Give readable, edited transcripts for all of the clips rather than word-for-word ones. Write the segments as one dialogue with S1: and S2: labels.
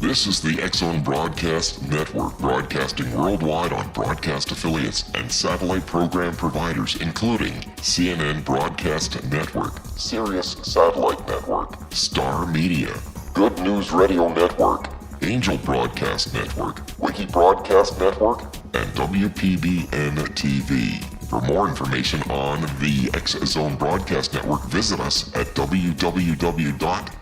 S1: This is the X-Zone Broadcast Network, broadcasting worldwide on broadcast affiliates and satellite program providers, including CNN Broadcast Network, Sirius Satellite Network, Star Media, Good News Radio Network, Angel Broadcast Network, Wiki Broadcast Network, and WPBN TV. For more information on the X-Zone Broadcast Network, visit us at www.xzbn.net.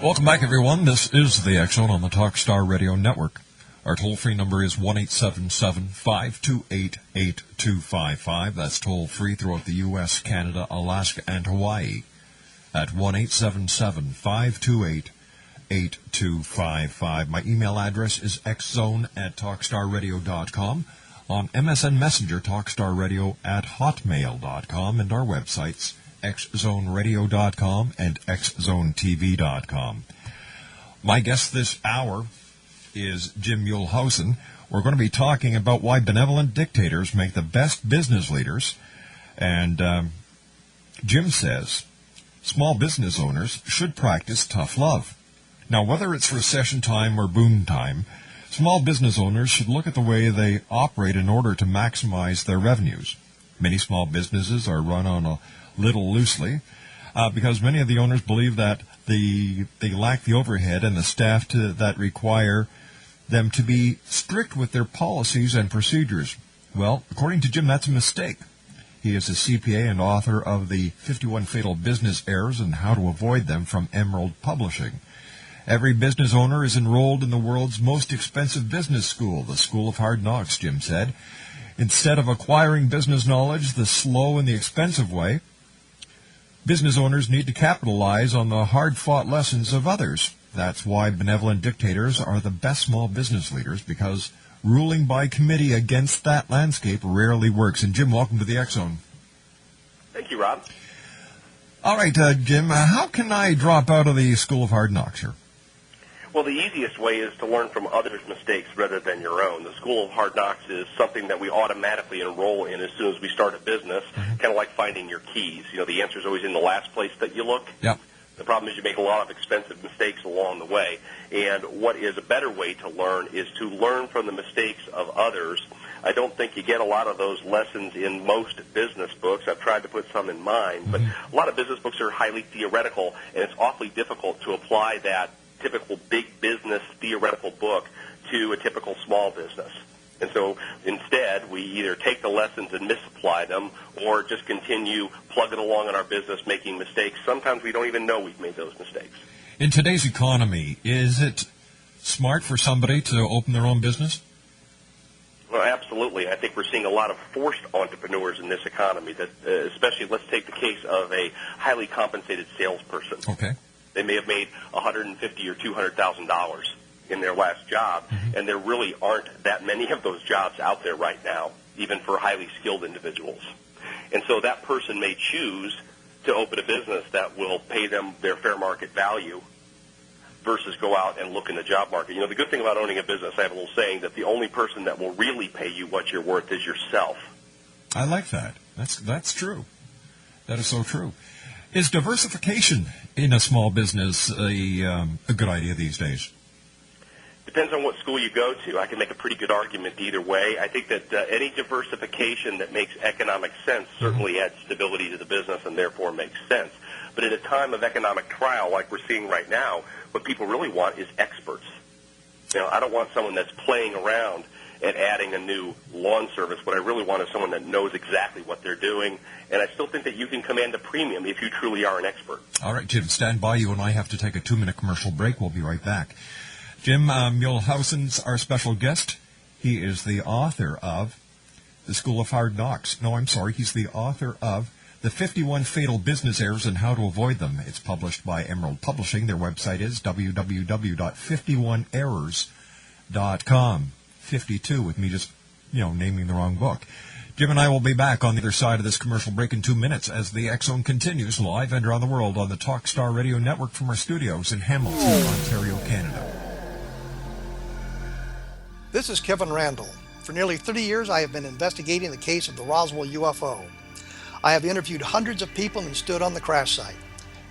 S2: Welcome back, everyone. This is the X-Zone on the Talkstar Radio Network. Our toll-free number is 1-877-528-8255. That's toll-free throughout the U.S., Canada, Alaska, and Hawaii at 1-877-528-8255. My email address is xzone@talkstarradio.com. On MSN Messenger, talkstarradio@hotmail.com, and our websites, xzoneradio.com and xzonetv.com. My guest this hour is Jim Muehlhausen. We're going to be talking about why benevolent dictators make the best business leaders. And Jim says small business owners should practice tough love. Now, whether it's recession time or boom time, small business owners should look at the way they operate in order to maximize their revenues. Many small businesses are run on a little loosely because many of the owners believe that they lack the overhead and the staff that require them to be strict with their policies and procedures. Well, according to Jim, that's a mistake. He is a CPA and author of the 51 Fatal Business Errors and How to Avoid Them from Emerald Publishing. Every business owner is enrolled in the world's most expensive business school, the School of Hard Knocks, Jim said. Instead of acquiring business knowledge the slow and the expensive way, business owners need to capitalize on the hard-fought lessons of others. That's why benevolent dictators are the best small business leaders, because ruling by committee against that landscape rarely works. And Jim, welcome to the X-Zone.
S3: Thank you, Rob.
S2: All right, Jim, how can I drop out of the School of Hard Knocks here?
S3: Well, the easiest way is to learn from others' mistakes rather than your own. The School of Hard Knocks is something that we automatically enroll in as soon as we start a business, kind of like finding your keys. You know, the answer is always in the last place that you look.
S2: Yep.
S3: The problem is you make a lot of expensive mistakes along the way. And what is a better way to learn is to learn from the mistakes of others. I don't think you get a lot of those lessons in most business books. I've tried to put some in mine, but a lot of business books are highly theoretical, and it's awfully difficult to apply that typical big business theoretical book to a typical small business. And so instead, we either take the lessons and misapply them or just continue plugging along in our business, making mistakes. Sometimes we don't even know we've made those mistakes.
S2: In today's economy, is it smart for somebody to open their own business?
S3: Well, absolutely. I think we're seeing a lot of forced entrepreneurs in this economy, that especially let's take the case of a highly compensated salesperson.
S2: Okay.
S3: They may have made $150,000 or $200,000 in their last job, and there really aren't that many of those jobs out there right now, even for highly skilled individuals. And so that person may choose to open a business that will pay them their fair market value versus go out and look in the job market. You know, the good thing about owning a business, I have a little saying that the only person that will really pay you what you're worth is yourself.
S2: I like that. That's true. That is so true. Is diversification in a small business a good idea these days?
S3: Depends on what school you go to. I can make a pretty good argument either way. I think that any diversification that makes economic sense certainly adds stability to the business and therefore makes sense. But at a time of economic trial like we're seeing right now, what people really want is experts. You know, I don't want someone that's playing around and adding a new lawn service. What I really want is someone that knows exactly what they're doing. And I still think that you can command a premium if you truly are an expert. All
S2: right, Jim, stand by. You and I have to take a 2-minute commercial break. We'll be right back. Jim Muehlhausen's our special guest. He is the author of The School of Hard Knocks. No, I'm sorry. He's the author of The 51 Fatal Business Errors and How to Avoid Them. It's published by Emerald Publishing. Their website is www.51errors.com. 52 with me just, naming the wrong book. Jim and I will be back on the other side of this commercial break in 2 minutes as the X-Zone continues live and around the world on the Talkstar Radio Network from our studios in Hamilton, Ontario, Canada.
S4: This is Kevin Randall. For nearly 30 years, I have been investigating the case of the Roswell UFO. I have interviewed hundreds of people and stood on the crash site.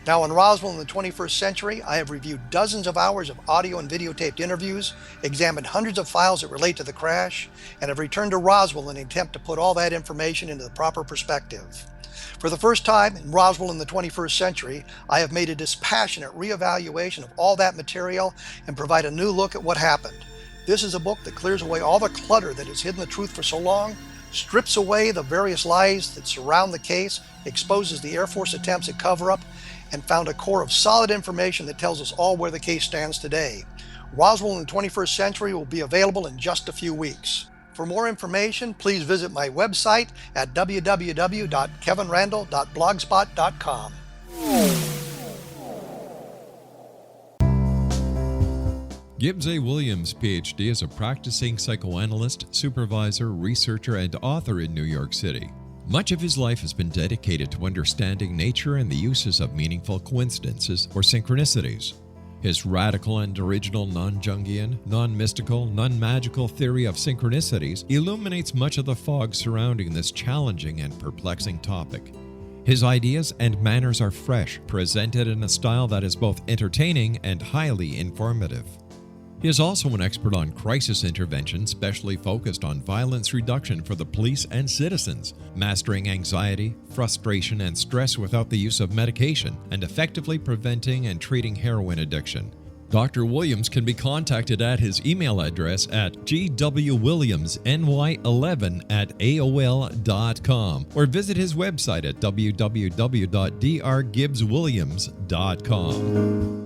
S4: Now in Roswell in the 21st century, I have reviewed dozens of hours of audio and videotaped interviews, examined hundreds of files that relate to the crash, and have returned to Roswell in an attempt to put all that information into the proper perspective. For the first time in Roswell in the 21st century, I have made a dispassionate reevaluation of all that material and provide a new look at what happened. This is a book that clears away all the clutter that has hidden the truth for so long, strips away the various lies that surround the case, exposes the Air Force attempts at cover-up, and found a core of solid information that tells us all where the case stands today. Roswell in the 21st century will be available in just a few weeks. For more information, please visit my website at www.kevinrandall.blogspot.com.
S5: Gibbs A. Williams, Ph.D., is a practicing psychoanalyst, supervisor, researcher, and author in New York City. Much of his life has been dedicated to understanding nature and the uses of meaningful coincidences or synchronicities. His radical and original non-Jungian, non-mystical, non-magical theory of synchronicities illuminates much of the fog surrounding this challenging and perplexing topic. His ideas and manners are fresh, presented in a style that is both entertaining and highly informative. He is also an expert on crisis intervention, specially focused on violence reduction for the police and citizens, mastering anxiety, frustration, and stress without the use of medication, and effectively preventing and treating heroin addiction. Dr. Williams can be contacted at his email address at gwwilliamsny11@aol.com or visit his website at www.drgibbswilliams.com.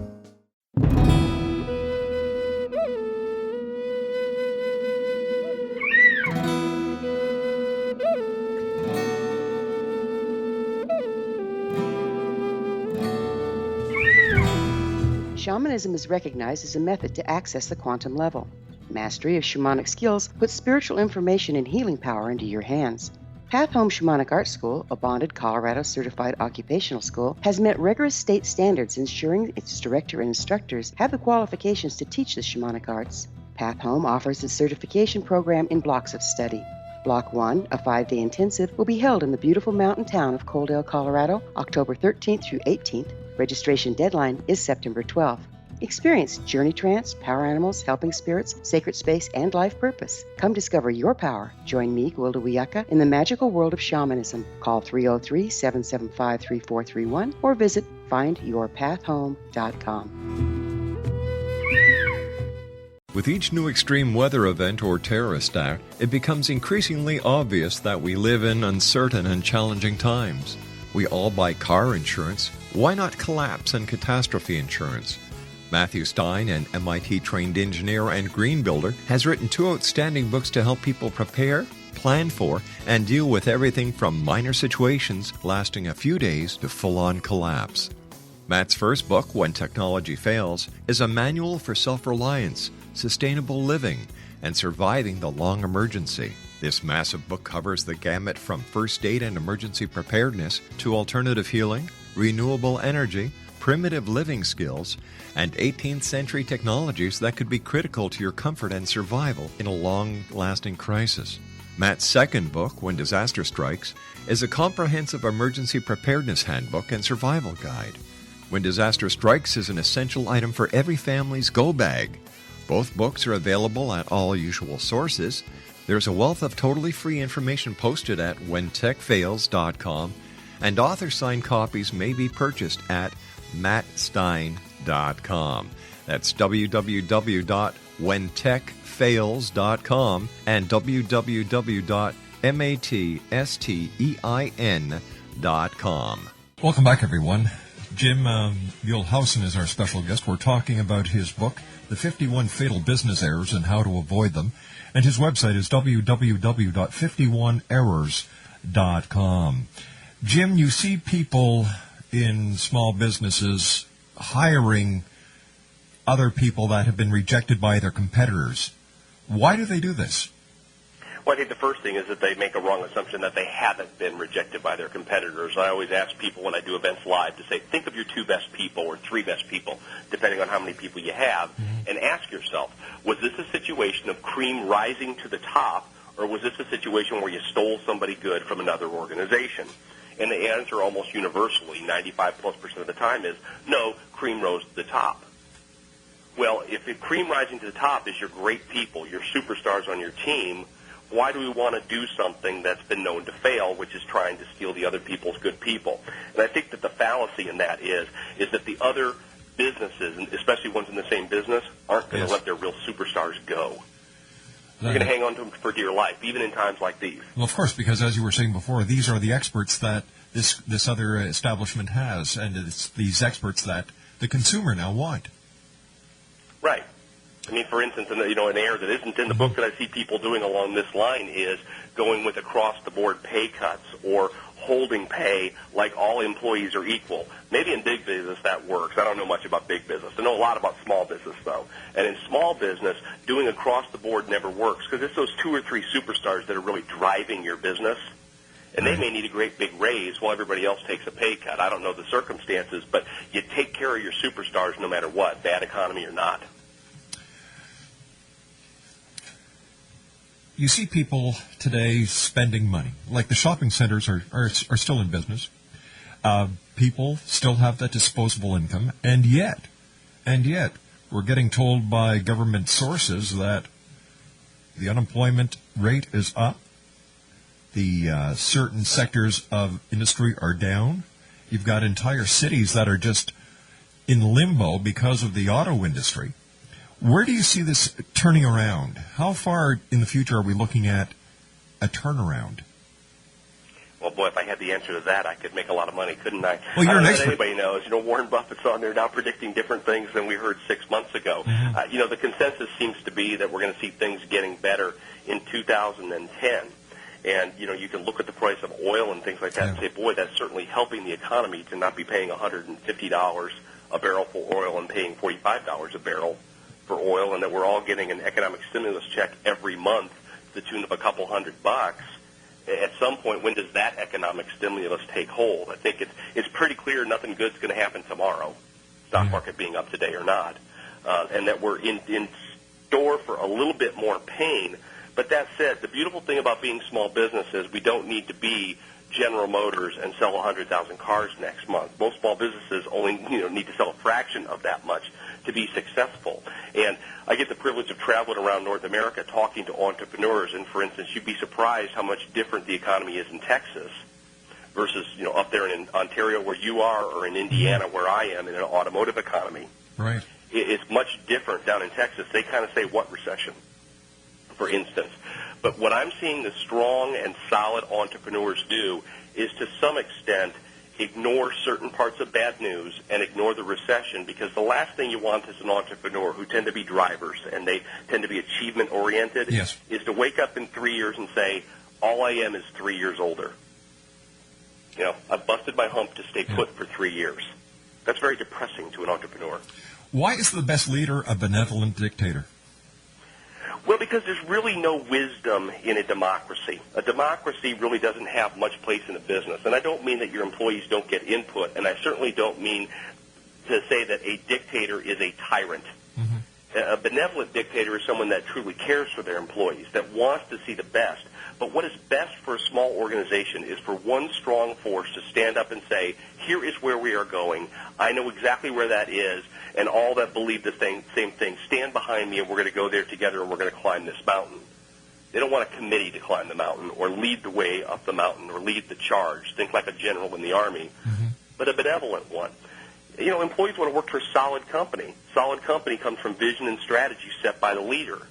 S6: Shamanism is recognized as a method to access the quantum level. Mastery of shamanic skills puts spiritual information and healing power into your hands. Path Home Shamanic Art School, a bonded Colorado certified occupational school, has met rigorous state standards, ensuring its director and instructors have the qualifications to teach the shamanic arts. Path Home offers its certification program in blocks of study. Block 1, a 5-day intensive, will be held in the beautiful mountain town of Coaldale, Colorado, October 13th through 18th. Registration deadline is September 12th. Experience journey trance, power animals, helping spirits, sacred space, and life purpose. Come discover your power. Join me, Gwilda Wiyaka, in the magical world of shamanism. Call 303-775-3431 or visit findyourpathhome.com.
S5: With each new extreme weather event or terrorist act, it becomes increasingly obvious that we live in uncertain and challenging times. We all buy car insurance. Why not collapse and catastrophe insurance? Matthew Stein, an MIT-trained engineer and green builder, has written 2 outstanding books to help people prepare, plan for, and deal with everything from minor situations lasting a few days to full-on collapse. Matt's first book, When Technology Fails, is a manual for self-reliance, sustainable living, and surviving the long emergency. This massive book covers the gamut from first aid and emergency preparedness to alternative healing, renewable energy, primitive living skills, and 18th century technologies that could be critical to your comfort and survival in a long-lasting crisis. Matt's second book, When Disaster Strikes, is a comprehensive emergency preparedness handbook and survival guide. When Disaster Strikes is an essential item for every family's go bag. Both books are available at all usual sources. There's a wealth of totally free information posted at whentechfails.com, and author-signed copies may be purchased at mattstein.com. That's www.whentechfails.com and www.mattstein.com.
S2: Welcome back, everyone. Jim Muehlhausen is our special guest. We're talking about his book, The 51 Fatal Business Errors and How to Avoid Them. And his website is www.51errors.com. Jim, you see people in small businesses hiring other people that have been rejected by their competitors. Why do they do this?
S3: Well, I think the first thing is that they make a wrong assumption that they haven't been rejected by their competitors. I always ask people when I do events live to say, think of your 2 best people or 3 best people, depending on how many people you have, and ask yourself, was this a situation of cream rising to the top, or was this a situation where you stole somebody good from another organization? And the answer almost universally, 95+% of the time, is no, cream rose to the top. Well, if the cream rising to the top is your great people, your superstars on your team, why do we want to do something that's been known to fail, which is trying to steal the other people's good people? And I think that the fallacy in that is that the other businesses, and especially ones in the same business, aren't going to let their real superstars go. They're going to hang on to them for dear life, even in times like these.
S2: Well, of course, because as you were saying before, these are the experts that this other establishment has, and it's these experts that the consumer now want.
S3: Right. I mean, for instance, an error that isn't in the book that I see people doing along this line is going with across-the-board pay cuts or holding pay like all employees are equal. Maybe in big business that works. I don't know much about big business. I know a lot about small business, though. And in small business, doing across-the-board never works because it's those 2 or 3 superstars that are really driving your business. And they may need a great big raise while everybody else takes a pay cut. I don't know the circumstances, but you take care of your superstars no matter what, bad economy or not.
S2: You see people today spending money, like the shopping centers are still in business. People still have that disposable income, and yet, we're getting told by government sources that the unemployment rate is up. The certain sectors of industry are down. You've got entire cities that are just in limbo because of the auto industry. Where do you see this turning around? How far in the future are we looking at a turnaround?
S3: Well, boy, if I had the answer to that, I could make a lot of money, couldn't I?
S2: Well, you're
S3: I don't know
S2: an
S3: that anybody knows. Warren Buffett's on there now predicting different things than we heard 6 months ago.
S2: Mm-hmm.
S3: The consensus seems to be that we're going to see things getting better in 2010. And, you can look at the price of oil and things like that and say, boy, that's certainly helping the economy to not be paying $150 a barrel for oil and paying $45 a barrel for oil, and that we're all getting an economic stimulus check every month to the tune of a couple $100. At some point, when does that economic stimulus take hold? I think it's pretty clear nothing good's going to happen tomorrow, stock market being up today or not, and that we're in store for a little bit more pain. But that said, the beautiful thing about being small business is we don't need to be General Motors and sell 100,000 cars next month. Most small businesses only need to sell a fraction of that much to be successful. And I get the privilege of traveling around North America talking to entrepreneurs. And, for instance, you'd be surprised how much different the economy is in Texas versus, up there in Ontario where you are or in Indiana where I am in an automotive economy.
S2: Right.
S3: It's much different down in Texas. They kind of say, what recession, for instance. But what I'm seeing the strong and solid entrepreneurs do is, to some extent, ignore certain parts of bad news and ignore the recession, because the last thing you want as an entrepreneur, who tend to be drivers and they tend to be achievement-oriented, is to wake up in 3 years and say, all I am is 3 years older. I've busted my hump to stay put for 3 years. That's very depressing to an entrepreneur.
S2: Why is the best leader a benevolent dictator?
S3: Well, because there's really no wisdom in a democracy. A democracy really doesn't have much place in a business. And I don't mean that your employees don't get input, and I certainly don't mean to say that a dictator is a tyrant. Mm-hmm. A benevolent dictator is someone that truly cares for their employees, that wants to see the best. But what is best for a small organization is for one strong force to stand up and say, here is where we are going. I know exactly where that is, and all that believe the same thing, stand behind me, and we're going to go there together, and we're going to climb this mountain. They don't want a committee to climb the mountain or lead the way up the mountain or lead the charge. Think like a general in the Army, but a benevolent one. Employees want to work for a solid company. Solid company comes from vision and strategy set by the leader,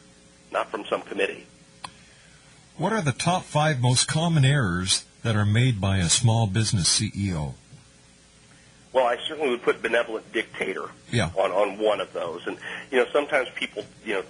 S3: not from some committee.
S2: What are the top 5 most common errors that are made by a small business CEO?
S3: Well, I certainly would put benevolent dictator on one of those. And, sometimes people,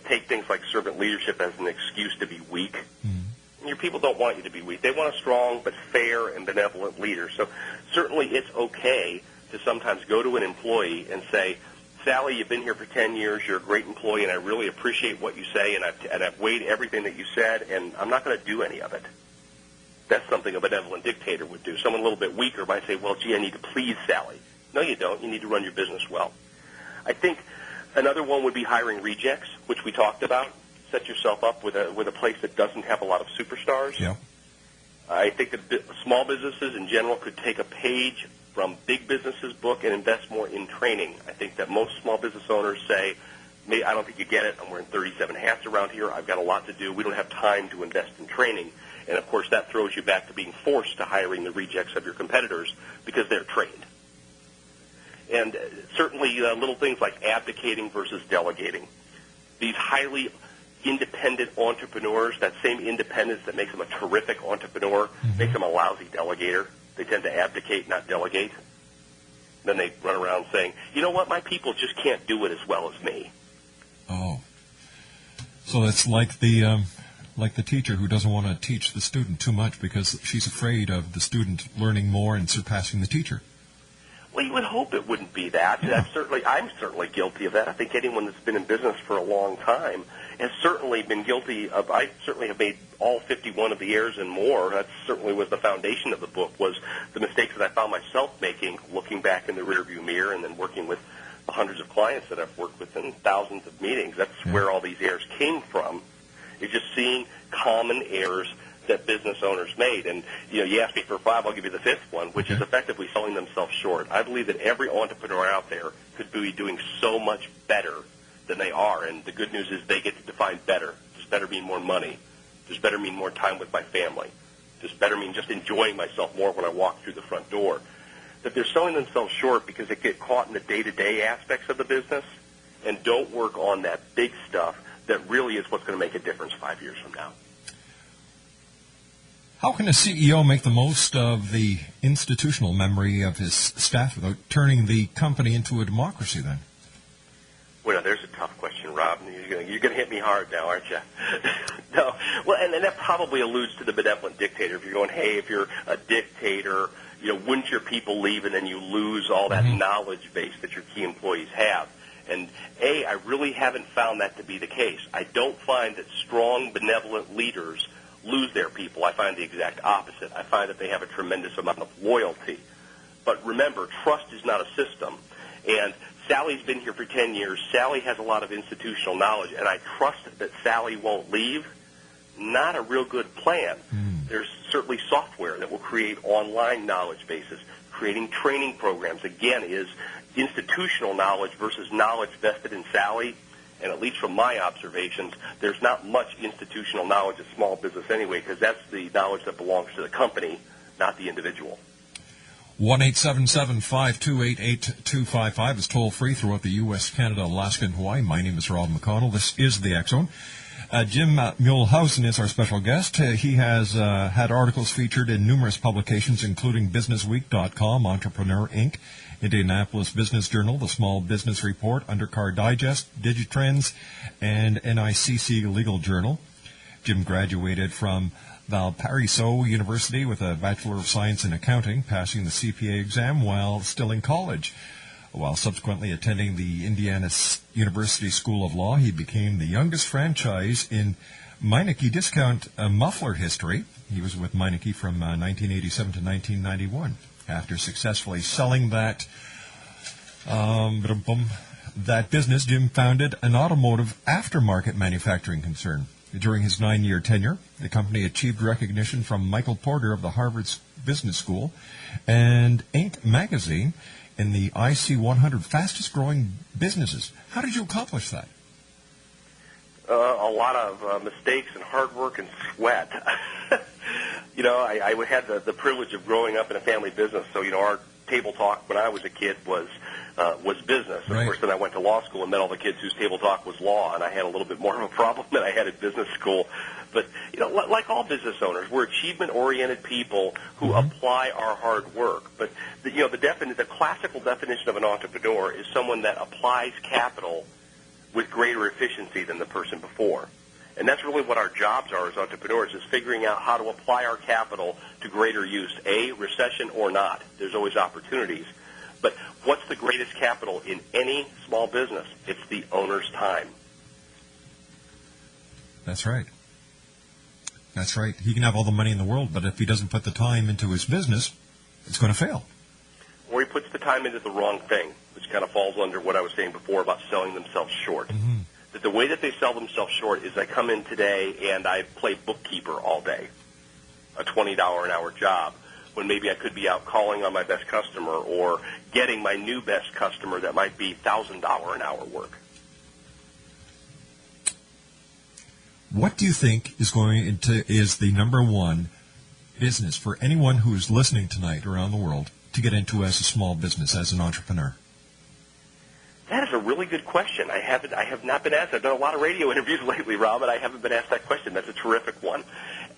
S3: take things like servant leadership as an excuse to be weak. And your people don't want you to be weak. They want a strong but fair and benevolent leader. So certainly it's okay to sometimes go to an employee and say, Sally, you've been here for 10 years. You're a great employee, and I really appreciate what you say, and I've weighed everything that you said, and I'm not going to do any of it. That's something a benevolent dictator would do. Someone a little bit weaker might say, well, gee, I need to please Sally. No, you don't. You need to run your business well. I think another one would be hiring rejects, which we talked about. set yourself up with a place that doesn't have a lot of superstars.
S2: Yeah.
S3: I think that small businesses in general could take a page from big businesses' book and invest more in training. I think that most small business owners say, I don't think you get it. I'm wearing 37 hats around here. I've got a lot to do. We don't have time to invest in training. And, of course, that throws you back to being forced to hiring the rejects of your competitors because they're trained. And certainly little things like abdicating versus delegating. These highly independent entrepreneurs, that same independence that makes them a terrific entrepreneur, makes them a lousy delegator. They tend to abdicate, not delegate. Then they run around saying, you know what, my people just can't do it as well as me.
S2: Oh. So it's like the teacher who doesn't want to teach the student too much because she's afraid of the student learning more and surpassing the teacher.
S3: Well, you would hope it wouldn't be that.
S2: Yeah.
S3: I'm certainly guilty of that. I think anyone that's been in business for a long time has certainly been guilty of. I certainly have made all 51 of the errors and more. That certainly was the foundation of the book, was the mistakes that I found myself making, looking back in the rearview mirror and then working with the hundreds of clients that I've worked with in thousands of meetings. That's where all these errors came from. It's just seeing common errors that business owners made. And, you asked me for 5, I'll give you the 5th one, which is effectively selling themselves short. I believe that every entrepreneur out there could be doing so much better than they are. And the good news is they get to define better. Does better mean more money? Does better mean more time with my family? Does better mean just enjoying myself more when I walk through the front door? That they're selling themselves short because they get caught in the day-to-day aspects of the business and don't work on that big stuff that really is what's going to make a difference 5 years from now.
S2: How can a CEO make the most of the institutional memory of his staff without turning the company into a democracy then?
S3: Well, there's a tough question, Rob. You're going to hit me hard now, aren't you? No. Well, and that probably alludes to the benevolent dictator. If you're going, hey, if you're a dictator, wouldn't your people leave and then you lose all that knowledge base that your key employees have? And, I really haven't found that to be the case. I don't find that strong, benevolent leaders lose their people. I find the exact opposite. I find that they have a tremendous amount of loyalty. But remember, trust is not a system. And Sally's been here for 10 years. Sally has a lot of institutional knowledge, and I trust that Sally won't leave. Not a real good plan. There's certainly software that will create online knowledge bases. Creating training programs, again, is institutional knowledge versus knowledge vested in Sally. And at least from my observations, there's not much institutional knowledge of small business anyway, because that's the knowledge that belongs to the company, not the individual.
S2: 1-877-528-8255 is toll-free throughout the U.S., Canada, Alaska, and Hawaii. My name is Rob McConnell. This is the X-Zone. Jim Muehlhausen is our special guest. He has had articles featured in numerous publications, including BusinessWeek.com, Entrepreneur Inc., Indianapolis Business Journal, The Small Business Report, Undercar Digest, Digitrends, and NICC Legal Journal. Jim graduated from Valparaiso University with a Bachelor of Science in Accounting, passing the CPA exam while still in college. While subsequently attending the Indiana University School of Law, he became the youngest franchise in Meineke discount muffler history. He was with Meineke from 1987 to 1991. After successfully selling that business, Jim founded an automotive aftermarket manufacturing concern. During his 9-year tenure, the company achieved recognition from Michael Porter of the Harvard Business School and Inc. magazine in the IC 100 fastest growing businesses. How did you accomplish that?
S3: A lot of mistakes and hard work and sweat. I had the privilege of growing up in a family business, so our table talk when I was a kid was business. Of course, then I went to law school and met all the kids whose table talk was law, and I had a little bit more of a problem than I had at business school. But, like all business owners, we're achievement-oriented people who apply our hard work. But, the classical definition of an entrepreneur is someone that applies capital with greater efficiency than the person before. And that's really what our jobs are as entrepreneurs, is figuring out how to apply our capital to greater use. Recession or not, there's always opportunities. But what's the greatest capital in any small business? It's the owner's time.
S2: That's right. That's right. He can have all the money in the world, but if he doesn't put the time into his business, it's going to fail.
S3: Or he puts the time into the wrong thing, which kind of falls under what I was saying before about selling themselves short. That The way that they sell themselves short is I come in today and I play bookkeeper all day, a $20 an hour job, when maybe I could be out calling on my best customer or getting my new best customer that might be $1,000 an hour work.
S2: What do you think is the number one business for anyone who's listening tonight around the world to get into as a small business, as an entrepreneur?
S3: That is a really good question. I have not been asked. I've done a lot of radio interviews lately, Rob, but I haven't been asked that question. That's a terrific one.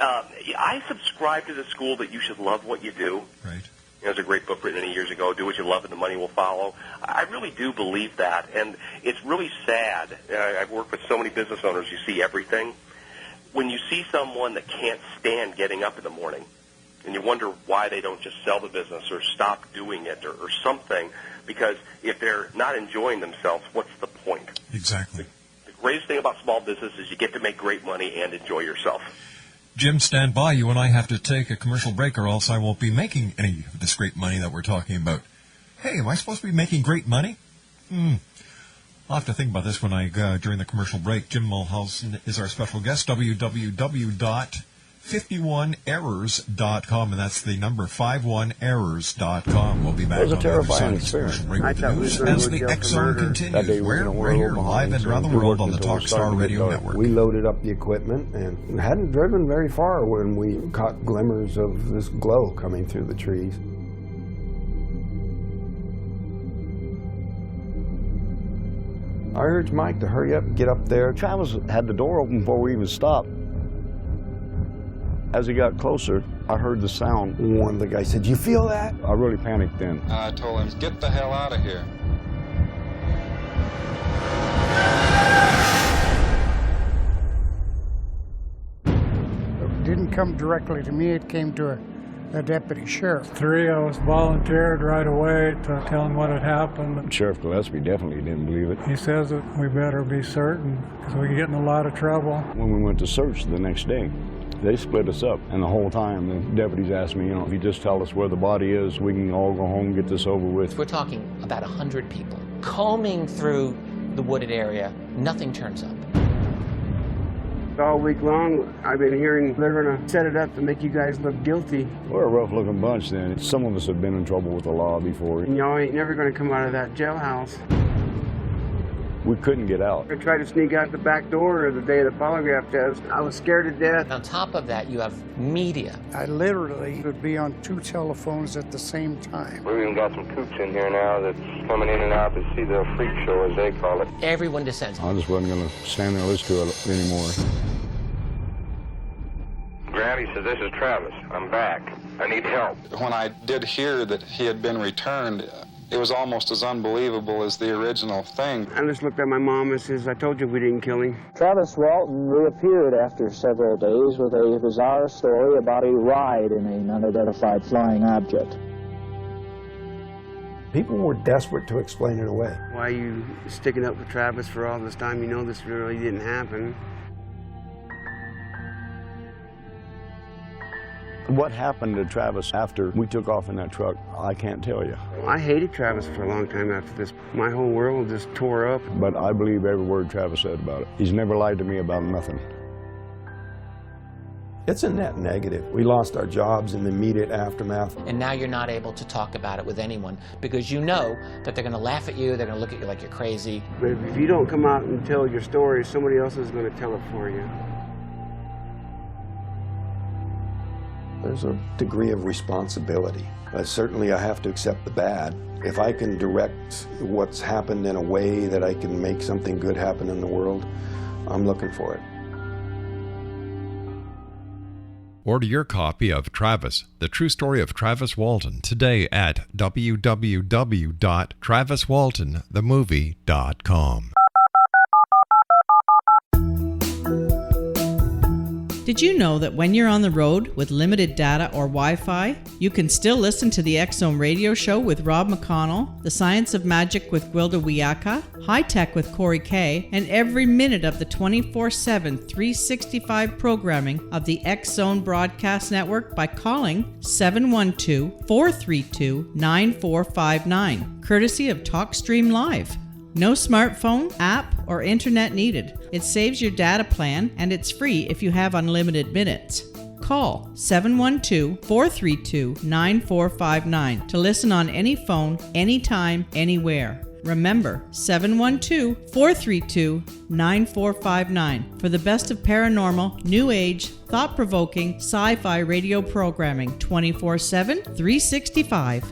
S3: I subscribe to the school that you should love what you do.
S2: Right.
S3: There's a great book written many years ago, Do What You Love and the Money Will Follow. I really do believe that, and it's really sad. I've worked with so many business owners. You see everything. When you see someone that can't stand getting up in the morning, and you wonder why they don't just sell the business or stop doing it or something, because if they're not enjoying themselves, what's the point?
S2: Exactly.
S3: The greatest thing about small business is you get to make great money and enjoy yourself.
S2: Jim, stand by. You and I have to take a commercial break, or else I won't be making any of this great money that we're talking about. Hey, am I supposed to be making great money? I'll have to think about this when during the commercial break. Jim Muehlhausen is our special guest, www.51errors.com, and that's the number 51errors.com. We'll be back. It was a terrifying experience. As the X Zone continues, we're here live and around the world on the Talkstar Radio Network.
S7: We loaded up the equipment and hadn't driven very far when we caught glimmers of this glow coming through the trees. I urged Mike to hurry up and get up there.
S8: Travis had the door open before we even stopped. As he got closer, I heard the sound.
S7: One of the guys said, "You feel that?"
S8: I really panicked then.
S9: I told him, "Get the hell out of here."
S10: It didn't come directly to me, it came to a deputy sheriff. Three of us volunteered right away to tell him what had happened.
S8: Sheriff Gillespie definitely didn't believe it.
S10: He says that we better be certain because we get in a lot of trouble.
S8: When we went to search the next day, they split us up, and the whole time the deputies asked me, if you just tell us where the body is, we can all go home and get this over with.
S11: We're talking about 100 people. Combing through the wooded area, nothing turns up.
S12: All week long, I've been hearing they're going to set it up to make you guys look guilty.
S8: We're a rough-looking bunch then. Some of us have been in trouble with the law before.
S12: And y'all ain't never going to come out of that jailhouse.
S8: We couldn't get out.
S12: I tried to sneak out the back door the day of the polygraph test. I was scared to death.
S11: On top of that, you have media.
S10: I literally would be on two telephones at the same time.
S9: We've even got some coops in here now that's coming in and out to see the freak show, as they call it.
S11: Everyone descends.
S8: I just wasn't going to stand there and listen to it anymore.
S9: Granny says, "This is Travis. I'm back. I need help." When I did hear that he had been returned, it was almost as unbelievable as the original thing.
S12: I just looked at my mom and says, "I told you we didn't kill him."
S13: Travis Walton reappeared after several days with a bizarre story about a ride in an unidentified flying object.
S7: People were desperate to explain it away.
S12: Why are you sticking up with Travis for all this time? You know this really didn't happen.
S8: What happened to Travis after we took off in that truck, I can't tell you.
S12: I hated Travis for a long time after this. My whole world just tore up.
S8: But I believe every word Travis said about it. He's never lied to me about nothing.
S7: It's a net negative. We lost our jobs in the immediate aftermath.
S11: And now you're not able to talk about it with anyone because you know that they're going to laugh at you, they're going to look at you like you're crazy.
S12: But if you don't come out and tell your story, somebody else is going to tell it for you.
S7: There's a degree of responsibility. Certainly I have to accept the bad. If I can direct what's happened in a way that I can make something good happen in the world, I'm looking for it.
S5: Order your copy of Travis, The True Story of Travis Walton, today at www.traviswaltonthemovie.com.
S14: Did you know that when you're on the road with limited data or Wi-Fi, you can still listen to the X Zone radio show with Rob McConnell, The Science of Magic with Gwilda Wiyaka, High Tech with Corey Kay, and every minute of the 24/7, 365 programming of the X Zone Broadcast Network by calling 712-432-9459, courtesy of TalkStream Live. No smartphone, app, or internet needed. It saves your data plan, and it's free if you have unlimited minutes. Call 712-432-9459 to listen on any phone, anytime, anywhere. Remember, 712-432-9459 for the best of paranormal, new age, thought-provoking, sci-fi radio programming 24/7, 365.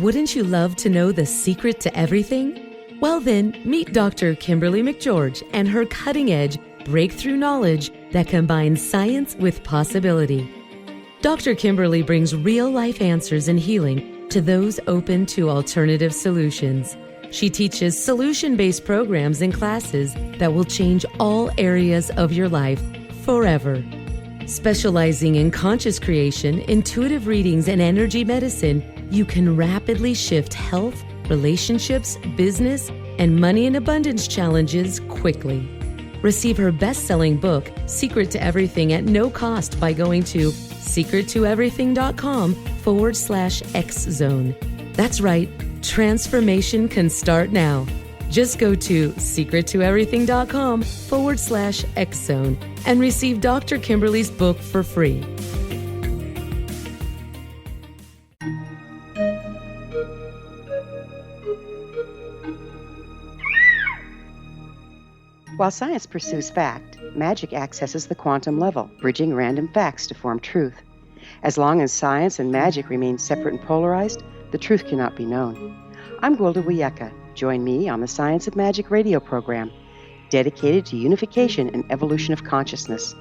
S15: Wouldn't you love to know the secret to everything? Well then, meet Dr. Kimberly McGeorge and her cutting-edge, breakthrough knowledge that combines science with possibility. Dr. Kimberly brings real-life answers and healing to those open to alternative solutions. She teaches solution-based programs and classes that will change all areas of your life forever. Specializing in conscious creation, intuitive readings, and energy medicine, you can rapidly shift health, relationships, business, and money and abundance challenges quickly. Receive her best-selling book, Secret to Everything, at no cost by going to secrettoeverything.com/X-Zone. That's right, transformation can start now. Just go to secrettoeverything.com/X-Zone and receive Dr. Kimberly's book for free.
S6: While science pursues fact, magic accesses the quantum level, bridging random facts to form truth. As long as science and magic remain separate and polarized, the truth cannot be known. I'm Gwilda Wiyaka. Join me on the Science of Magic radio program, dedicated to unification and evolution of consciousness.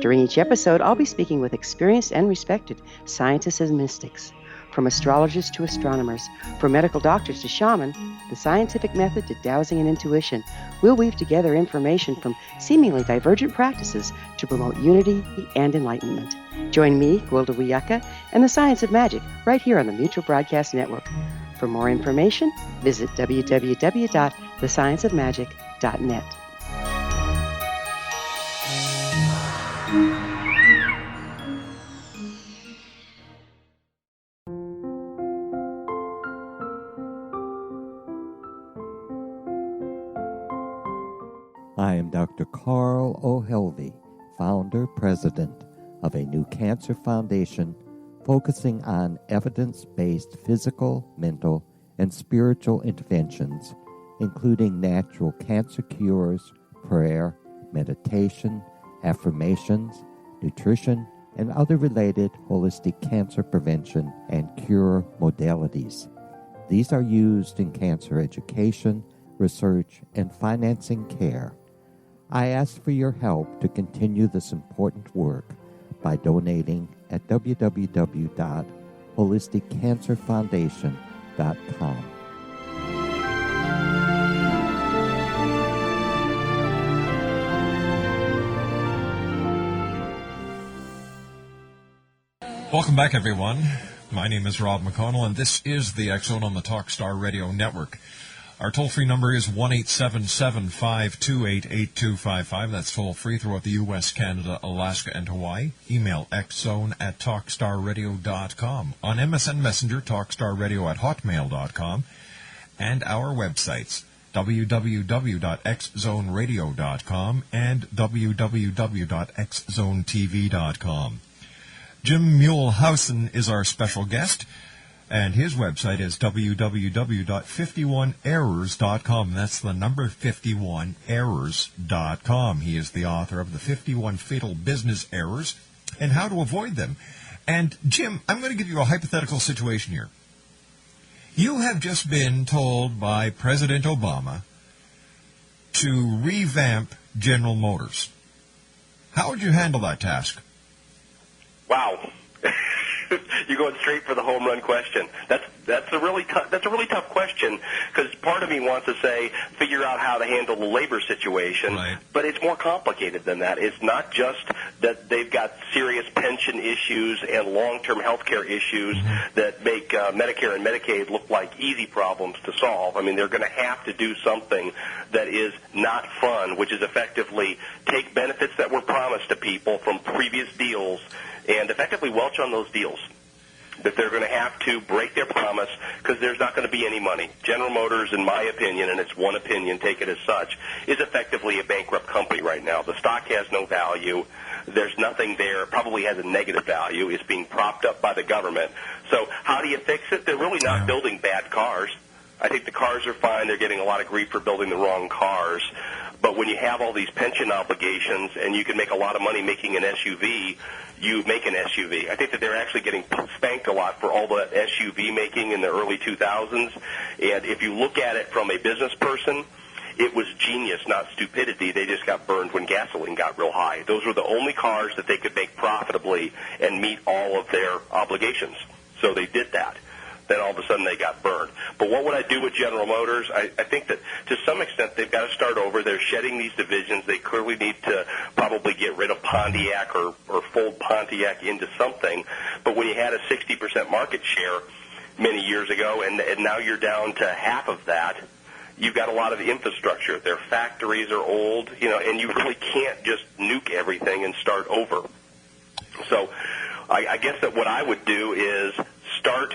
S6: During each episode, I'll be speaking with experienced and respected scientists and mystics. From astrologers to astronomers, from medical doctors to shaman, the scientific method to dowsing and intuition, we'll weave together information from seemingly divergent practices to promote unity and enlightenment. Join me, Gwilda Wiyaka, and the Science of Magic right here on the Mutual Broadcast Network. For more information, visit www.thescienceofmagic.net.
S16: I am Dr. Carl O'Helvey, founder, president of a new cancer foundation focusing on evidence-based physical, mental, and spiritual interventions, including natural cancer cures, prayer, meditation, affirmations, nutrition, and other related holistic cancer prevention and cure modalities. These are used in cancer education, research, and financing care. I ask for your help to continue this important work by donating at www.holisticcancerfoundation.com.
S2: Welcome back, everyone. My name is Rob McConnell, and this is the X-Zone on the Talkstar Radio Network. Our toll-free number is 1-877-528-8255. That's toll-free throughout the U.S., Canada, Alaska, and Hawaii. Email xzone@talkstarradio.com. On MSN Messenger, talkstarradio@hotmail.com. And our websites, www.xzoneradio.com and www.xzonetv.com. Jim Muehlhausen is our special guest, and his website is www.51errors.com. That's the number 51errors.com. He is the author of the 51 Fatal Business Errors and How to Avoid Them. And, Jim, I'm going to give you a hypothetical situation here. You have just been told by President Obama to revamp General Motors. How would you handle that task?
S3: Wow. You're going straight for the home run question. That's a really tough question, because part of me wants to say figure out how to handle the labor situation, right. But it's more complicated than that. It's not just that they've got serious pension issues and long-term health care issues that make Medicare and Medicaid look like easy problems to solve. I mean, they're going to have to do something that is not fun, which is effectively take benefits that were promised to people from previous deals and effectively welch on those deals. That they're going to have to break their promise because there's not going to be any money. General Motors, in my opinion, and it's one opinion, take it as such, is effectively a bankrupt company right now. The stock has no value. There's nothing there. It probably has a negative value. It's being propped up by the government. So how do you fix it? They're really not building bad cars. I think the cars are fine. They're getting a lot of grief for building the wrong cars. But when you have all these pension obligations and you can make a lot of money making an SUV, you make an SUV. I think that they're actually getting spanked a lot for all the SUV making in the early 2000s. And if you look at it from a business person, it was genius, not stupidity. They just got burned when gasoline got real high. Those were the only cars that they could make profitably and meet all of their obligations. So they did that. Then all of a sudden they got burned. But what would I do with General Motors? I think that to some extent they've got to start over. They're shedding these divisions. They clearly need to probably get rid of Pontiac or fold Pontiac into something. But when you had a 60% market share many years ago and now you're down to half of that, you've got a lot of infrastructure. Their factories are old, and you really can't just nuke everything and start over. So I guess that what I would do is start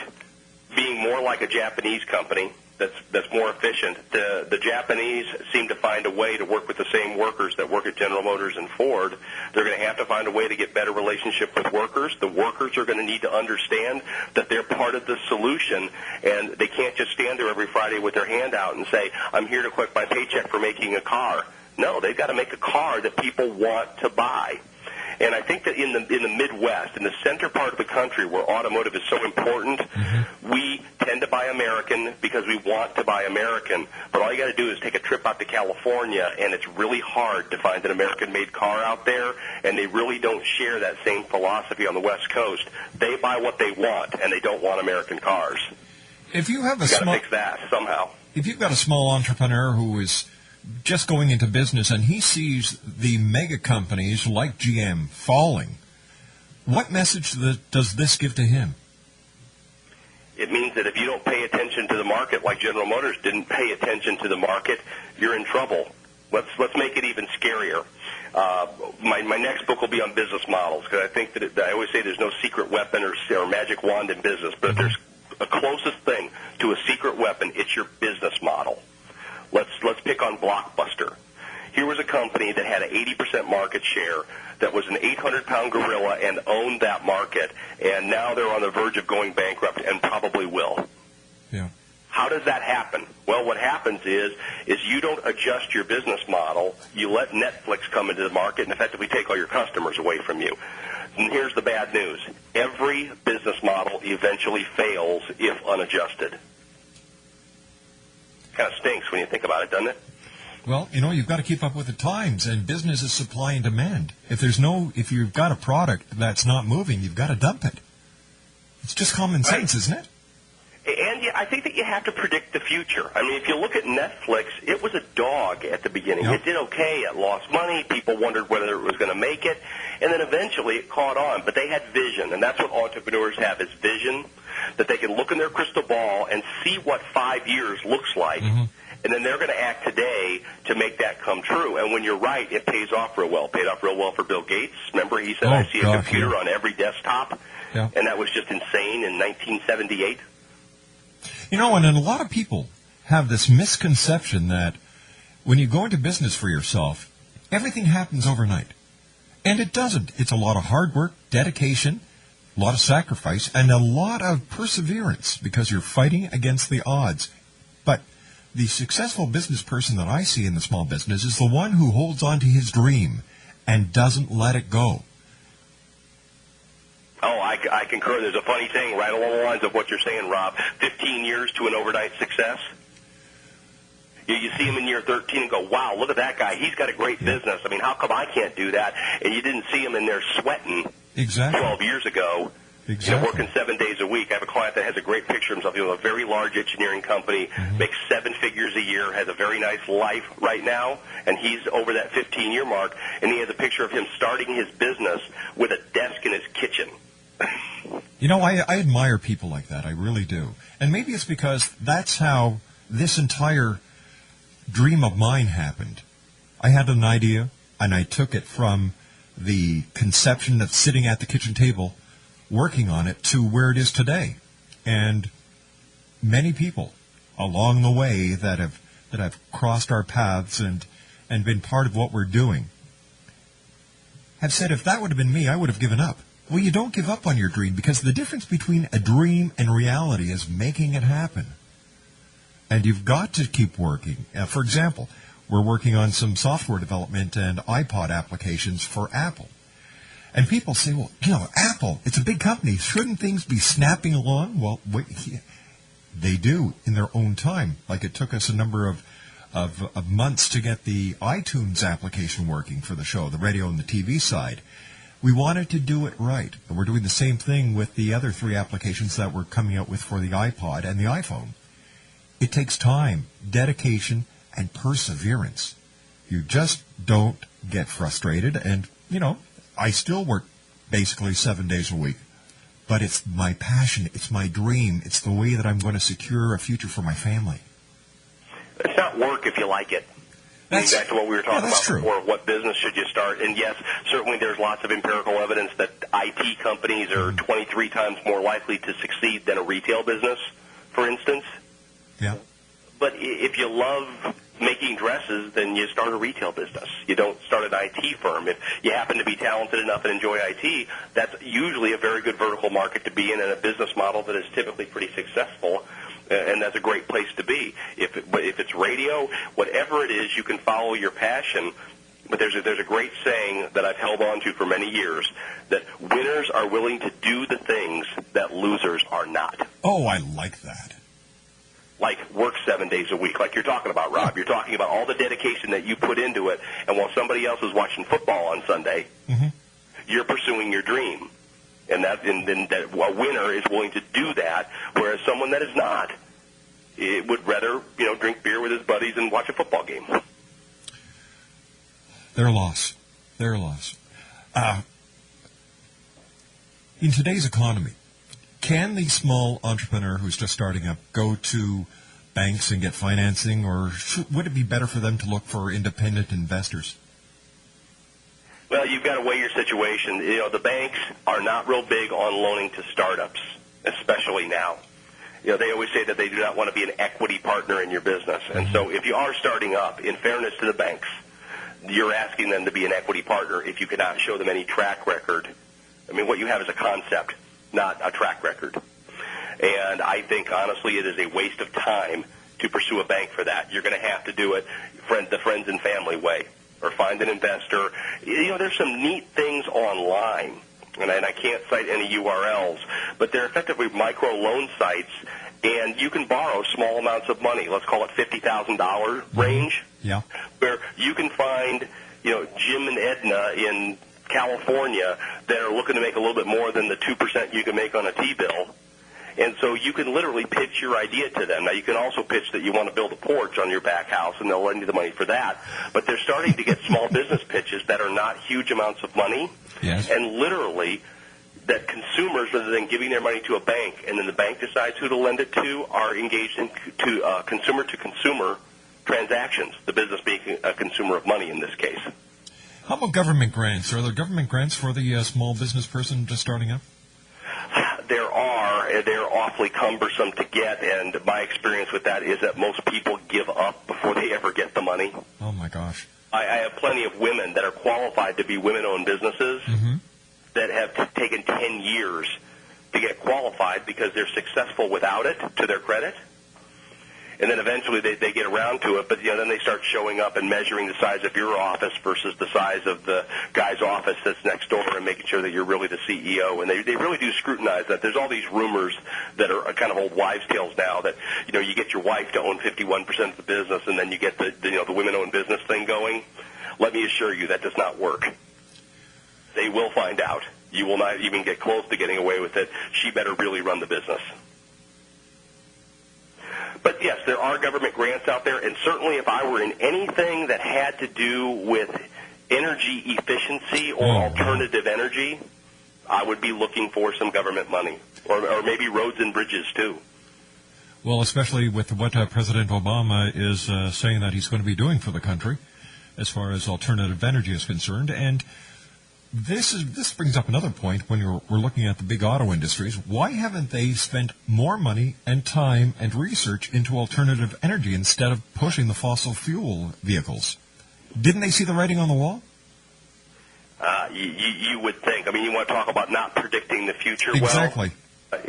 S3: being more like a Japanese company that's more efficient. The Japanese seem to find a way to work with the same workers that work at General Motors and Ford. They're going to have to find a way to get better relationship with workers. The workers are going to need to understand that they're part of the solution, and they can't just stand there every Friday with their hand out and say, I'm here to collect my paycheck for making a car. No, they've got to make a car that people want to buy. And I think that in the Midwest, in the center part of the country where automotive is so important, we tend to buy American because we want to buy American. But all you got to do is take a trip out to California, and it's really hard to find an American-made car out there, and they really don't share that same philosophy on the West Coast. They buy what they want, and they don't want American cars.
S2: If you have
S3: got to fix that somehow.
S2: If you've got a small entrepreneur who is just going into business and he sees the mega companies like GM falling, what message does this give to him?
S3: It means that if you don't pay attention to the market like General Motors didn't pay attention to the market, you're in trouble. Let's make it even scarier. My next book will be on business models, because I think that I always say there's no secret weapon or magic wand in business, but if there's a closest thing to a secret weapon, it's your business model. Let's pick on Blockbuster. Here was a company that had an 80% market share, that was an 800-pound gorilla and owned that market, and now they're on the verge of going bankrupt and probably will.
S2: Yeah.
S3: How does that happen? Well, what happens is you don't adjust your business model. You let Netflix come into the market and effectively take all your customers away from you. And here's the bad news. Every business model eventually fails if unadjusted. Kind of stinks when you think about it, doesn't it?
S2: Well, you've got to keep up with the times, and business is supply and demand. If you've got a product that's not moving, you've got to dump it. It's just common sense, isn't it?
S3: And I think that you have to predict the future. I mean, if you look at Netflix, it was a dog at the beginning. Yep. It did okay. It lost money. People wondered whether it was going to make it. And then eventually it caught on. But they had vision, and that's what entrepreneurs have, is vision, that they can look in their crystal ball and see what 5 years looks like. Mm-hmm. And then they're going to act today to make that come true. And when you're right, it pays off real well. It paid off real well for Bill Gates. Remember, he said, I see a computer on every desktop.
S2: Yeah.
S3: And that was just insane in 1978.
S2: And a lot of people have this misconception that when you go into business for yourself, everything happens overnight. And it doesn't. It's a lot of hard work, dedication, a lot of sacrifice, and a lot of perseverance because you're fighting against the odds. But the successful business person that I see in the small business is the one who holds on to his dream and doesn't let it go.
S3: Oh, I concur. There's a funny thing right along the lines of what you're saying, Rob. 15 years to an overnight success. You see him in year 13 and go, wow, look at that guy. He's got a great business. I mean, how come I can't do that? And you didn't see him in there sweating 12 years ago.
S2: Exactly.
S3: Working 7 days a week. I have a client that has a great picture of himself. A very large engineering company, makes 7 figures a year, has a very nice life right now, and he's over that 15-year mark, and he has a picture of him starting his business with a desk in his kitchen.
S2: I admire people like that. I really do. And maybe it's because that's how this entire dream of mine happened. I had an idea, and I took it from the conception of sitting at the kitchen table working on it to where it is today. And many people along the way that have crossed our paths and been part of what we're doing have said, if that would have been me, I would have given up. Well, you don't give up on your dream, because the difference between a dream and reality is making it happen. And you've got to keep working. For example, we're working on some software development and iPod applications for Apple. And people say, well, Apple, it's a big company. Shouldn't things be snapping along? Well, they do in their own time. Like it took us a number of months to get the iTunes application working for the show, the radio and the TV side. We wanted to do it right. And we're doing the same thing with the other 3 applications that we're coming out with for the iPod and the iPhone. It takes time, dedication, and perseverance. You just don't get frustrated. And, I still work basically 7 days a week. But it's my passion. It's my dream. It's the way that I'm going to secure a future for my family.
S3: It's not work if you like it. Back to what we were talking about before, what business should you start? And yes, certainly there's lots of empirical evidence that IT companies are 23 times more likely to succeed than a retail business, for instance.
S2: Yeah.
S3: But if you love making dresses, then you start a retail business. You don't start an IT firm. If you happen to be talented enough and enjoy IT, that's usually a very good vertical market to be in and a business model that is typically pretty successful. And that's a great place to be. If it's radio, whatever it is, you can follow your passion. But there's a great saying that I've held on to for many years, that winners are willing to do the things that losers are not.
S2: Oh, I like that.
S3: Like work 7 days a week, like you're talking about, Rob. You're talking about all the dedication that you put into it, and while somebody else is watching football on Sunday, you're pursuing your dream. And that a winner is willing to do that, whereas someone that is not would rather, drink beer with his buddies and watch a football game.
S2: Their loss. In today's economy, can the small entrepreneur who's just starting up go to banks and get financing, or would it be better for them to look for independent investors?
S3: Well, you've got to weigh your situation. The banks are not real big on loaning to startups, especially now. They always say that they do not want to be an equity partner in your business. And so if you are starting up, in fairness to the banks, you're asking them to be an equity partner if you cannot show them any track record. I mean, what you have is a concept, not a track record. And I think, honestly, it is a waste of time to pursue a bank for that. You're going to have to do it the friends and family way, or find an investor. There's some neat things online, and I can't cite any URLs, but they're effectively micro loan sites, and you can borrow small amounts of money. Let's call it $50,000 range.
S2: Yeah.
S3: Where you can find, Jim and Edna in California that are looking to make a little bit more than the 2% you can make on a T-bill. And so you can literally pitch your idea to them. Now, you can also pitch that you want to build a porch on your back house, and they'll lend you the money for that. But they're starting to get small business pitches that are not huge amounts of money.
S2: Yes.
S3: And literally, that consumers, rather than giving their money to a bank, and then the bank decides who to lend it to, are engaged in consumer-to-consumer transactions, the business being a consumer of money in this case.
S2: How about government grants? Are there government grants for the small business person just starting up?
S3: There are. They're awfully cumbersome to get, and my experience with that is that most people give up before they ever get the money.
S2: Oh, my gosh.
S3: I have plenty of women that are qualified to be women-owned businesses that have taken 10 years to get qualified because they're successful without it, to their credit. And then eventually they get around to it, but then they start showing up and measuring the size of your office versus the size of the guy's office that's next door, and making sure that you're really the CEO. And they really do scrutinize that. There's all these rumors that are kind of old wives' tales now that you get your wife to own 51% of the business, and then you get the women-owned business thing going. Let me assure you that does not work. They will find out. You will not even get close to getting away with it. She better really run the business. But yes, there are government grants out there, and certainly if I were in anything that had to do with energy efficiency or alternative energy, I would be looking for some government money, or maybe roads and bridges too.
S2: Well, especially with what President Obama is saying that he's going to be doing for the country as far as alternative energy is concerned. And this brings up another point when we're looking at the big auto industries. Why haven't they spent more money and time and research into alternative energy instead of pushing the fossil fuel vehicles? Didn't they see the writing on the wall?
S3: You would think. I mean, you want to talk about not predicting the future well?
S2: Exactly.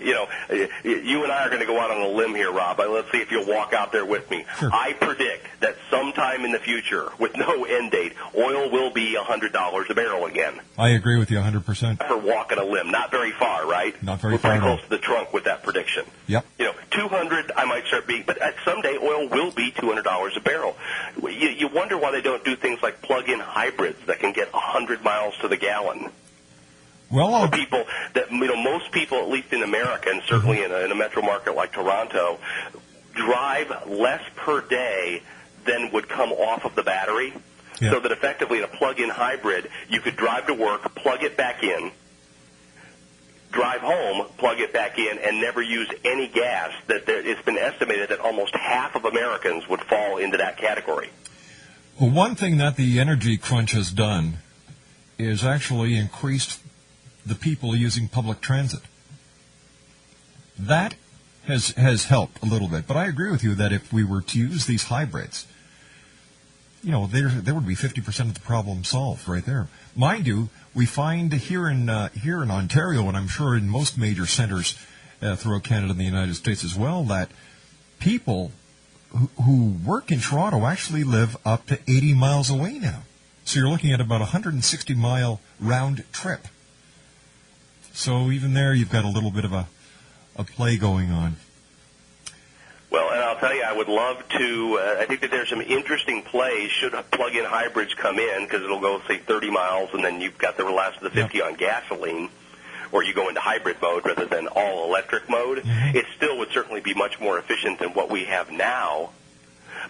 S3: You and I are going to go out on a limb here, Rob. Let's see if you'll walk out there with me.
S2: Sure.
S3: I predict that sometime in the future, with no end date, oil will be $100 a barrel again.
S2: I agree with you 100%.
S3: For walking a limb. Not very far, right?
S2: Not very
S3: We're
S2: far.
S3: pretty close to the trunk with that prediction.
S2: Yep.
S3: 200 I might start being, but someday oil will be $200 a barrel. You wonder why they don't do things like plug-in hybrids that can get 100 miles to the gallon.
S2: Well,
S3: for people that most people, at least in America, and certainly in a metro market like Toronto, drive less per day than would come off of the battery. Yeah. So that effectively in a plug-in hybrid, you could drive to work, plug it back in, drive home, plug it back in, and never use any gas. It's been estimated that almost half of Americans would fall into that category.
S2: Well, one thing that the energy crunch has done is actually increased the people using public transit. That has helped a little bit. But I agree with you that if we were to use these hybrids, there would be 50% of the problem solved right there. Mind you, we find here in Ontario, and I'm sure in most major centers throughout Canada and the United States as well, that people who work in Toronto actually live up to 80 miles away now. So you're looking at about a 160-mile round trip. So even there, you've got a little bit of a play going on.
S3: Well, and I'll tell you, I would love to, I think that there's some interesting plays should plug-in hybrids come in, because it'll go, say, 30 miles, and then you've got the last of the 50 on gasoline, or you go into hybrid mode rather than all-electric mode. Mm-hmm. It still would certainly be much more efficient than what we have now.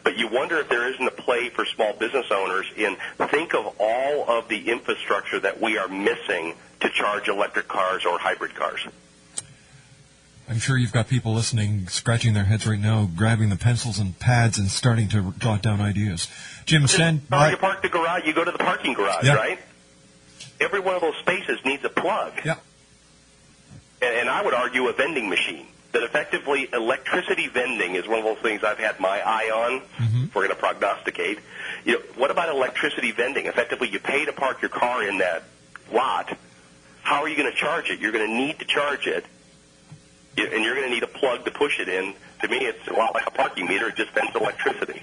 S3: But you wonder if there isn't a play for small business owners in think of all of the infrastructure that we are missing to charge electric cars or hybrid cars.
S2: I'm sure you've got people listening, scratching their heads right now, grabbing the pencils and pads and starting to jot down ideas. Jim, stand by.
S3: You park the garage, you go to the parking garage, right? Every one of those spaces needs a plug.
S2: Yeah.
S3: And I would argue a vending machine. That effectively electricity vending is one of those things I've had my eye on. Mm-hmm. If we're going to prognosticate. What about electricity vending? Effectively, you pay to park your car in that lot. How are you going to charge it? You're going to need to charge it, and you're going to need a plug to push it in. To me, it's a lot like a parking meter. It just vents electricity.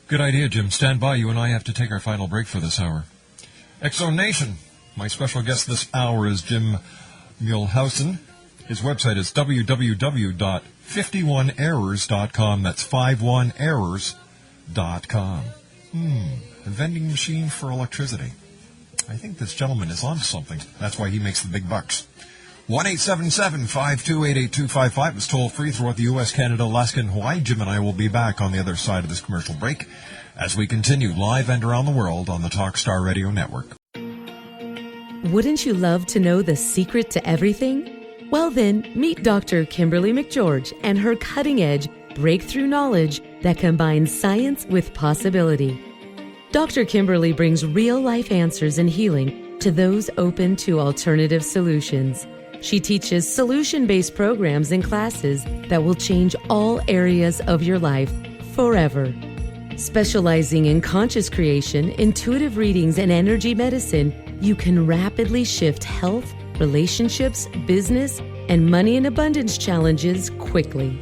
S2: Good idea, Jim. Stand by. You and I have to take our final break for this hour. X-Zone Nation. My special guest this hour is Jim Muehlhausen. His website is www.51errors.com. That's 51errors.com. A vending machine for electricity. I think this gentleman is on something. That's why he makes the big bucks. 1-877-528-8255 is toll free throughout the U.S., Canada, Alaska, and Hawaii. Jim and I will be back on the other side of this commercial break as we continue live and around the world on the Talkstar Radio Network.
S15: Wouldn't you love to know the secret to everything? Well then, meet Dr. Kimberly McGeorge and her cutting-edge breakthrough knowledge that combines science with possibility. Dr. Kimberly brings real-life answers and healing to those open to alternative solutions. She teaches solution-based programs and classes that will change all areas of your life forever. Specializing in conscious creation, intuitive readings, and energy medicine, you can rapidly shift health, relationships, business, and money and abundance challenges quickly.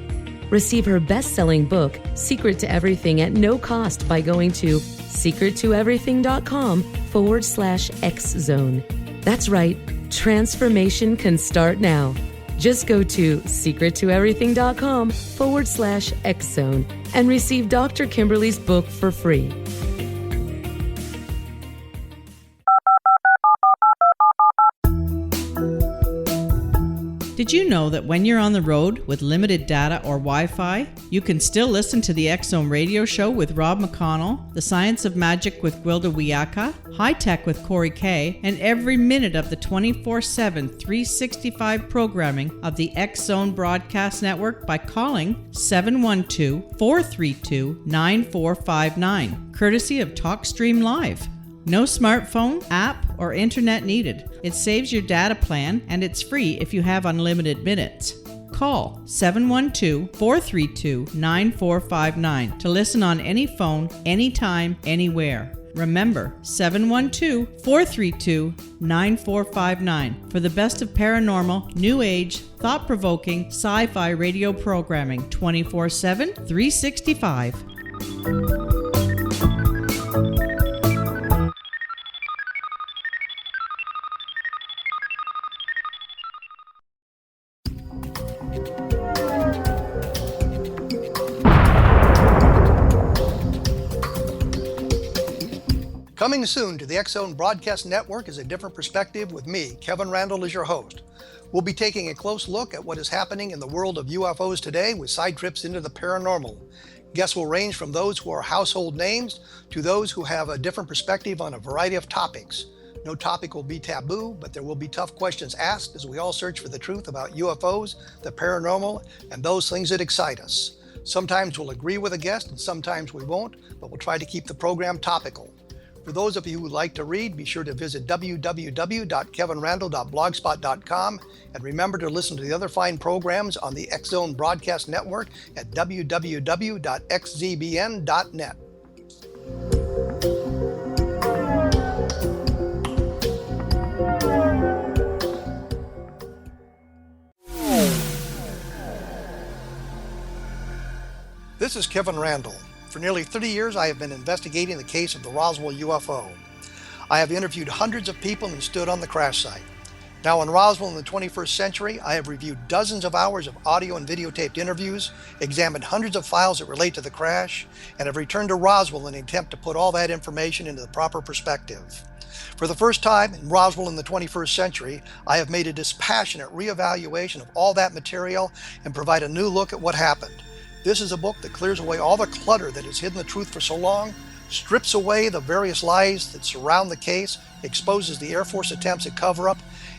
S15: Receive her best-selling book, Secret to Everything, at no cost by going to secrettoeverything.com/X-Zone. That's right, transformation can start now. Just go to secrettoeverything.com/X-Zone and receive Dr. Kimberly's book for free.
S14: Did you know that when you're on the road with limited data or Wi-Fi, you can still listen to the X-Zone radio show with Rob McConnell, The Science of Magic with Gwilda Wiyaka, High Tech with Corey Kay, and every minute of the 24/7, 365 programming of the X-Zone Broadcast Network by calling 712-432-9459, courtesy of TalkStream Live. No smartphone, app, or internet needed. It saves your data plan, and it's free if you have unlimited minutes. Call 712-432-9459 to listen on any phone, anytime, anywhere. Remember, 712-432-9459 for the best of paranormal, new age, thought-provoking, sci-fi radio programming 24/7, 365.
S4: Coming soon to the X-Zone Broadcast Network is A Different Perspective with me, Kevin Randall, as your host. We'll be taking a close look at what is happening in the world of UFOs today with side trips into the paranormal. Guests will range from those who are household names to those who have a different perspective on a variety of topics. No topic will be taboo, but there will be tough questions asked as we all search for the truth about UFOs, the paranormal, and those things that excite us. Sometimes we'll agree with a guest and sometimes we won't, but we'll try to keep the program topical. For those of you who like to read, be sure to visit www.kevinrandall.blogspot.com and remember to listen to the other fine programs on the X-Zone Broadcast Network at www.xzbn.net. This is Kevin Randall. For nearly 30 years, I have been investigating the case of the Roswell UFO. I have interviewed hundreds of people and stood on the crash site. Now in Roswell in the 21st century, I have reviewed dozens of hours of audio and videotaped interviews, examined hundreds of files that relate to the crash, and have returned to Roswell in an attempt to put all that information into the proper perspective. For the first time in Roswell in the 21st century, I have made a dispassionate reevaluation of all that material and provide a new look at what happened. This is a book that clears away all the clutter that has hidden the truth for so long, strips away the various lies that surround the case, exposes the Air Force attempts at cover-up,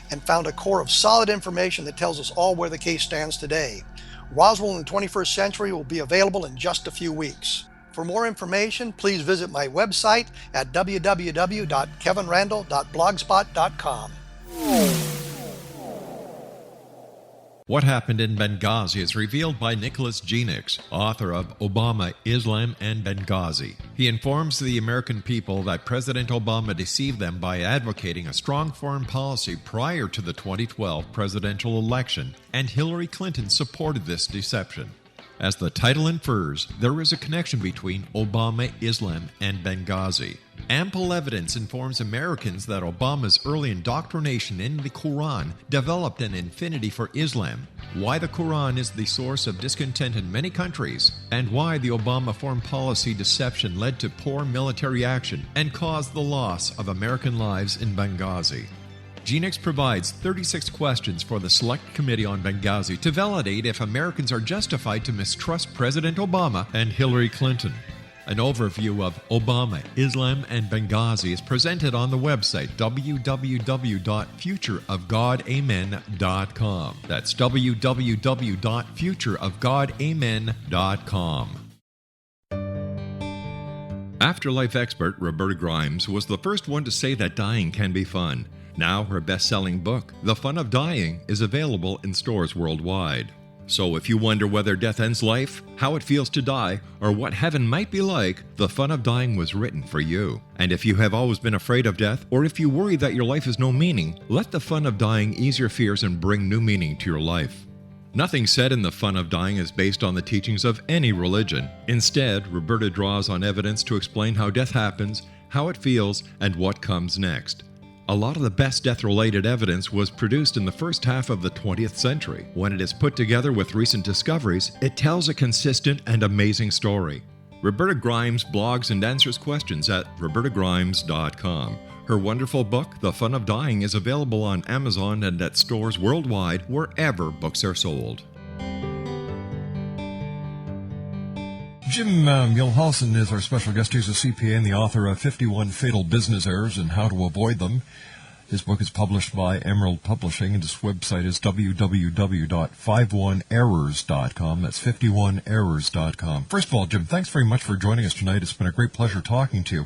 S4: and found a core of solid information that tells us all where the case stands today. Roswell in the 21st century will be available in just a few weeks. For more information, please visit my website at www.kevinrandall.blogspot.com.
S5: What Happened in Benghazi is revealed by Nicholas Genix, author of Obama, Islam, and Benghazi. He informs the American people that President Obama deceived them by advocating a strong foreign policy prior to the 2012 presidential election, and Hillary Clinton supported this deception. As the title infers, there is a connection between Obama, Islam, and Benghazi. Ample evidence informs Americans that Obama's early indoctrination in the Quran developed an affinity for Islam, why the Quran is the source of discontent in many countries, and why the Obama foreign policy deception led to poor military action and caused the loss of American lives in Benghazi. Genix provides 36 questions for the Select Committee on Benghazi to validate if Americans are justified to mistrust President Obama and Hillary Clinton. An overview of Obama, Islam, and Benghazi is presented on the website www.futureofgodamen.com. That's www.futureofgodamen.com. Afterlife expert Roberta Grimes was the first one to say that dying can be fun. Now her best-selling book, The Fun of Dying, is available in stores worldwide. So if you wonder whether death ends life, how it feels to die, or what heaven might be like, The Fun of Dying was written for you. And if you have always been afraid of death, or if you worry that your life has no meaning, let The Fun of Dying ease your fears and bring new meaning to your life. Nothing said in The Fun of Dying is based on the teachings of any religion. Instead, Roberta draws on evidence to explain how death happens, how it feels, and what comes next. A lot of the best death-related evidence was produced in the first half of the 20th century. When it is put together with recent discoveries, it tells a consistent and amazing story. Roberta Grimes blogs and answers questions at robertagrimes.com. Her wonderful book, The Fun of Dying, is available on Amazon and at stores worldwide wherever books are sold.
S2: Jim Muehlhausen is our special guest. He's a CPA and the author of 51 Fatal Business Errors and How to Avoid Them. His book is published by Emerald Publishing, and his website is www.51errors.com. That's 51errors.com. First of all, Jim, thanks very much for joining us tonight. It's been a great pleasure talking to you.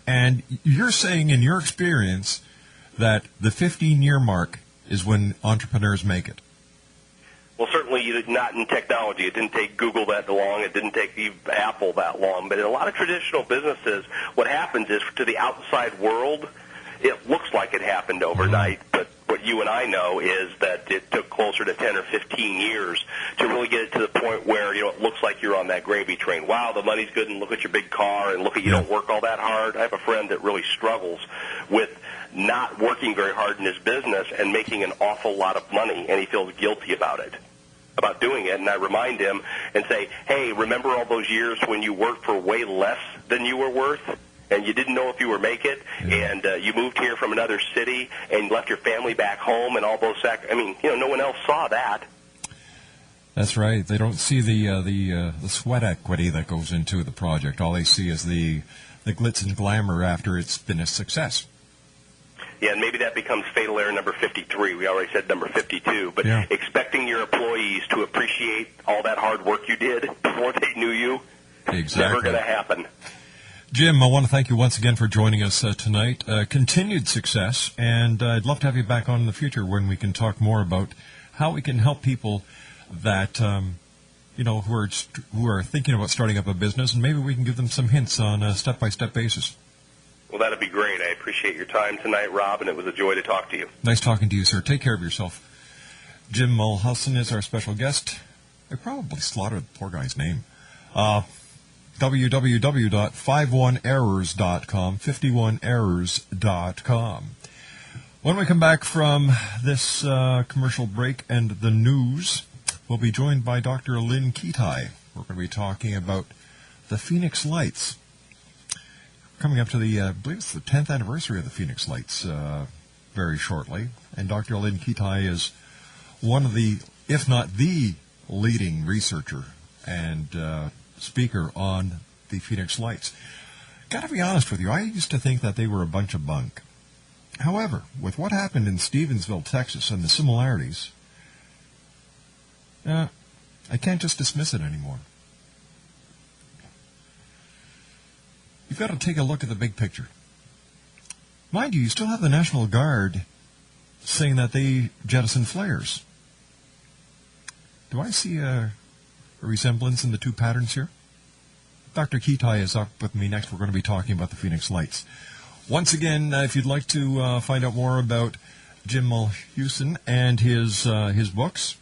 S2: And you're saying in your experience that the 15-year mark is when entrepreneurs make it.
S3: Well, certainly not in technology. It didn't take Google that long. It didn't take Apple that long. But in a lot of traditional businesses, what happens is to the outside world, it looks like it happened overnight. But what you and I know is that it took closer to 10 or 15 years to really get it to the point where, it looks like you're on that gravy train. Wow, the money's good, and look at your big car, and look at you don't work all that hard. I have a friend that really struggles with not working very hard in his business and making an awful lot of money, and he feels guilty about doing it. And I remind him and say, hey, remember all those years when you worked for way less than you were worth, and you didn't know if you were make it, and you moved here from another city and left your family back home, and all those no one else saw that.
S2: That's right. They don't see the sweat equity that goes into the project. All they see is the glitz and glamour after it's been a success.
S3: Yeah, and maybe that becomes fatal error number 53. We already said number 52. But expecting your employees to appreciate all that hard work you did before they knew you, never going to happen.
S2: Jim, I want to thank you once again for joining us tonight. Continued success, and I'd love to have you back on in the future when we can talk more about how we can help people that who are thinking about starting up a business, and maybe we can give them some hints on a step-by-step basis.
S3: Well, that'd be great. I appreciate your time tonight, Rob, and it was a joy to talk to you.
S2: Nice talking to you, sir. Take care of yourself. Jim Muehlhausen is our special guest. I probably slaughtered the poor guy's name. www.51errors.com, 51errors.com. When we come back from this commercial break and the news, we'll be joined by Dr. Lynn Kitai. We're going to be talking about the Phoenix Lights. Coming up to I believe it's the 10th anniversary of the Phoenix Lights very shortly. And Dr. Lynn Kitai is one of the, if not the leading researcher and speaker on the Phoenix Lights. Got to be honest with you, I used to think that they were a bunch of bunk. However, with what happened in Stevensville, Texas, and the similarities, I can't just dismiss it anymore. You've got to take a look at the big picture. Mind you, you still have the National Guard saying that they jettison flares. Do I see a resemblance in the two patterns here? Dr. Kitai is up with me next. We're going to be talking about the Phoenix Lights. Once again, if you'd like to find out more about Jim Muehlhausen and his books,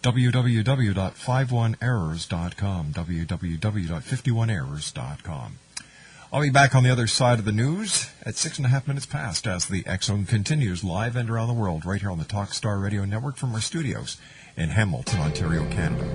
S2: www.51errors.com, www.51errors.com. I'll be back on the other side of the news at 6.5 minutes past as the X-Zone continues live and around the world right here on the Talkstar Radio Network from our studios in Hamilton, Ontario, Canada.